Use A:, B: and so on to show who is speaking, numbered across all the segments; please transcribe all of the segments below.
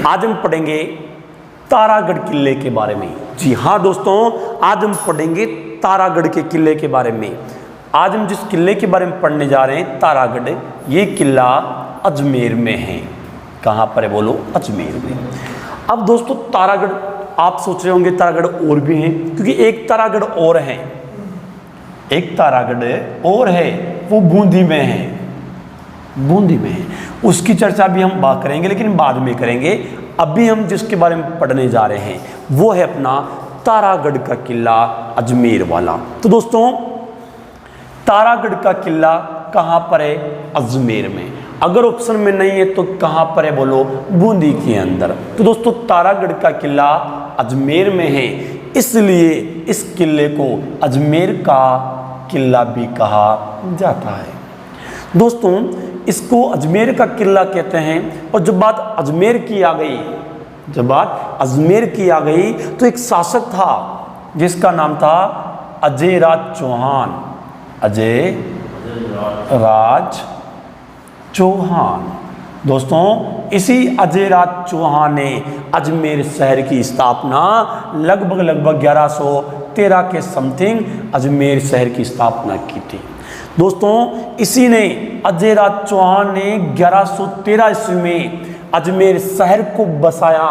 A: आज हम पढ़ेंगे तारागढ़ किले के बारे में। जी हाँ दोस्तों, आज हम पढ़ेंगे तारागढ़ के किले के बारे में। आज हम जिस किले के बारे में पढ़ने जा रहे हैं तारागढ़, ये किला अजमेर में है। कहाँ पर है बोलो? अजमेर में। अब दोस्तों तारागढ़, आप सोच रहे होंगे तारागढ़ और भी हैं, क्योंकि एक तारागढ़ और है, एक तारागढ़ और है, वो बूंदी में है, बूंदी में है। उसकी चर्चा भी हम बात करेंगे, लेकिन बाद में करेंगे। अभी हम जिसके बारे में पढ़ने जा रहे हैं वो है अपना तारागढ़ का किला अजमेर वाला। तो दोस्तों तारागढ़ का किला कहाँ पर है? अजमेर में। अगर ऑप्शन में नहीं है तो कहाँ पर है बोलो? बूंदी के अंदर। तो दोस्तों तारागढ़ का किला अजमेर में है, इसलिए इस किले को अजमेर का किला भी कहा जाता है। दोस्तों इसको अजमेर का किला कहते हैं। और जब बात अजमेर की आ गई, जब बात अजमेर की आ गई तो एक शासक था जिसका नाम था अजय राज चौहान। अजय राज चौहान। दोस्तों इसी अजय राज चौहान ने अजमेर शहर की स्थापना लगभग 1113 के समथिंग अजमेर शहर की स्थापना की थी। दोस्तों इसी ने अजय राज चौहान ने 1113 ईस्वी में अजमेर शहर को बसाया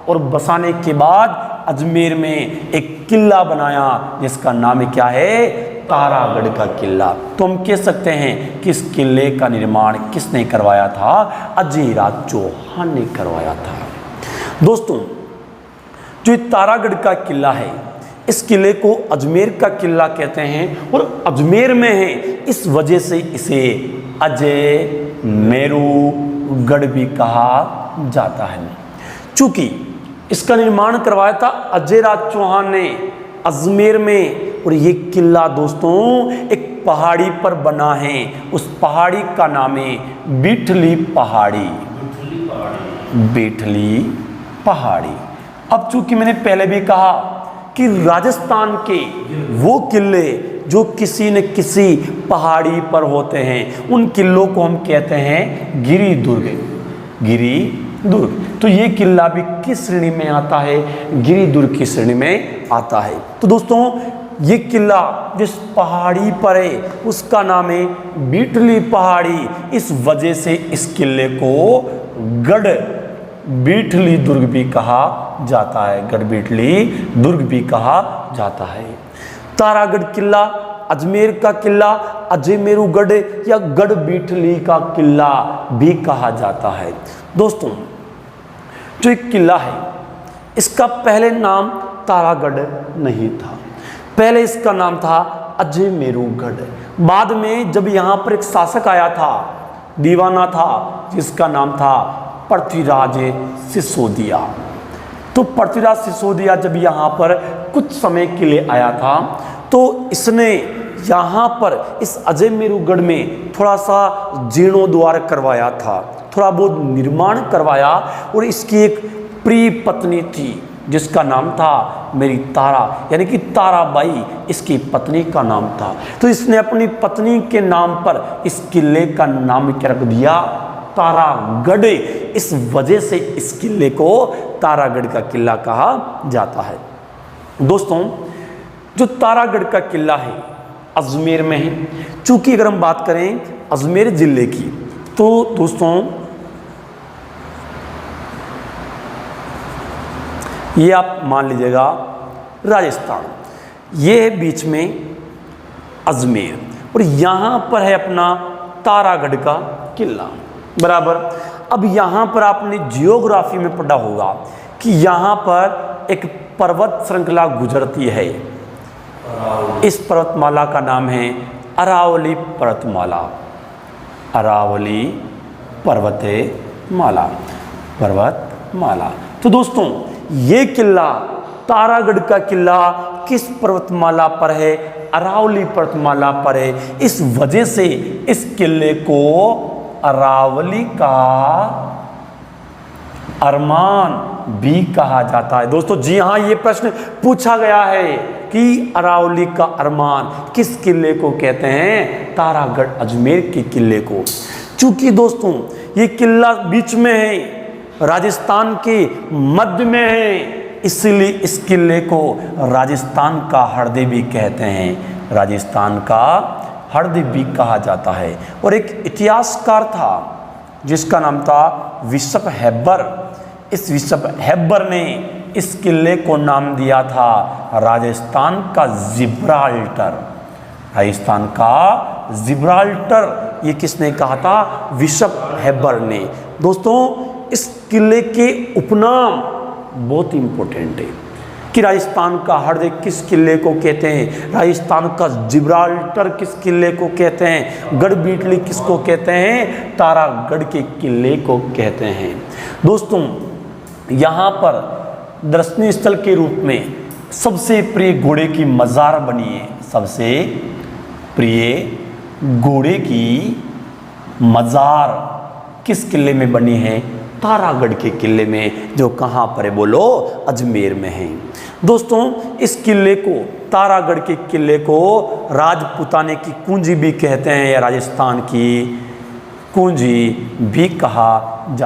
A: और बसाने के बाद अजमेर में एक किला बनाया जिसका नाम क्या है? तारागढ़ का किला। तो हम कह सकते हैं कि इस किले का निर्माण किसने करवाया था? अजय राज चौहान ने करवाया था। दोस्तों जो तारागढ़ का किला है, इस किले को अजमेर का किला कहते हैं और अजमेर में है, इस वजह से इसे अजय मेरूगढ़ भी कहा जाता है। चूंकि इसका निर्माण करवाया था अजय राज चौहान ने अजमेर में, और ये किला दोस्तों एक पहाड़ी पर बना है। उस पहाड़ी का नाम है बिठली पहाड़ी। बिठली पहाड़ी। अब चूंकि मैंने पहले भी कहा कि राजस्थान के वो किले जो किसी न किसी पहाड़ी पर होते हैं, उन किलों को हम कहते हैं गिरी दुर्ग। गिरी दुर्ग। तो ये किला भी किस श्रेणी में आता है? गिरी दुर्ग की श्रेणी में आता है। तो दोस्तों ये किला जिस पहाड़ी पर है उसका नाम है बिठली पहाड़ी। इस वजह से इस किले को गढ़ बिठली दुर्ग भी कहा जाता है। गढ़ बिठली दुर्ग भी कहा जाता है। तारागढ़ किला, अजमेर का किला, अजय मेरूगढ़ या गढ़ बिठली का किला भी कहा जाता है। दोस्तों जो एक किला है इसका पहले नाम तारागढ़ नहीं था, पहले इसका नाम था अजय मेरूगढ़। बाद में जब यहाँ पर एक शासक आया था, दीवाना था, जिसका नाम था पृथ्वीराज सिसोदिया। तो पृथ्वीराज सिसोदिया जब यहाँ पर कुछ समय के लिए आया था तो इसने यहाँ पर इस अजय मेरूगढ़ में थोड़ा सा जीर्णोद्धार करवाया था, थोड़ा बहुत निर्माण करवाया। और इसकी एक प्रिय पत्नी थी जिसका नाम था मेरी तारा, यानी कि ताराबाई इसकी पत्नी का नाम था। तो इसने अपनी पत्नी के नाम पर इस किले का नाम क्या रख दिया? तारागढ़। इस वजह से इस किले को तारागढ़ का किला कहा जाता है। दोस्तों जो तारागढ़ का किला है अजमेर में है। चूंकि अगर हम बात करें अजमेर जिले की तो दोस्तों ये आप मान लीजिएगा राजस्थान, ये है बीच में अजमेर, और यहाँ पर है अपना तारागढ़ का किला, बराबर। अब यहाँ पर आपने जियोग्राफी में पढ़ा होगा कि यहाँ पर एक पर्वत श्रृंखला गुजरती है। इस पर्वतमाला का नाम है अरावली पर्वतमाला। अरावली पर्वतमाला, पर्वतमाला। तो दोस्तों ये किला तारागढ़ का किला किस पर्वतमाला पर है? अरावली पर्वतमाला पर है। इस वजह से इस किले को अरावली का अरमान भी कहा जाता है। दोस्तों जी हाँ, ये प्रश्न पूछा गया है कि अरावली का अरमान किस किले को कहते हैं? तारागढ़ अजमेर के किले को। चूंकि दोस्तों ये किला बीच में है, राजस्थान के मध्य में है, इसलिए इस किले को राजस्थान का हृदय भी कहते हैं, राजस्थान का हृदय भी कहा जाता है। और एक इतिहासकार था जिसका नाम था बिशप हेबर। इस बिशप हेबर ने इस किले को नाम दिया था राजस्थान का जिब्राल्टर। राजस्थान का जिब्राल्टर, ये किसने कहा था? बिशप हेबर ने। दोस्तों, इस किले के उपनाम बहुत इंपॉर्टेंट है कि राजस्थान का हृदय किस किले को कहते हैं, राजस्थान का जिब्राल्टर किस किले को कहते हैं, गढ़बीटली किसको कहते हैं? तारागढ़ के किले को कहते हैं। दोस्तों, यहाँ पर दर्शनीय स्थल के रूप में सबसे प्रिय घोड़े की मज़ार बनी है। सबसे प्रिय घोड़े की मज़ार किस किले में बनी है? तारागढ़ के किले में, जो कहाँ पर है बोलो? अजमेर में है। दोस्तों, इस किले को, तारागढ़ के किले को राजपूताने की कुंजी भी कहते हैं या राजस्थान की कुंजी भी कहा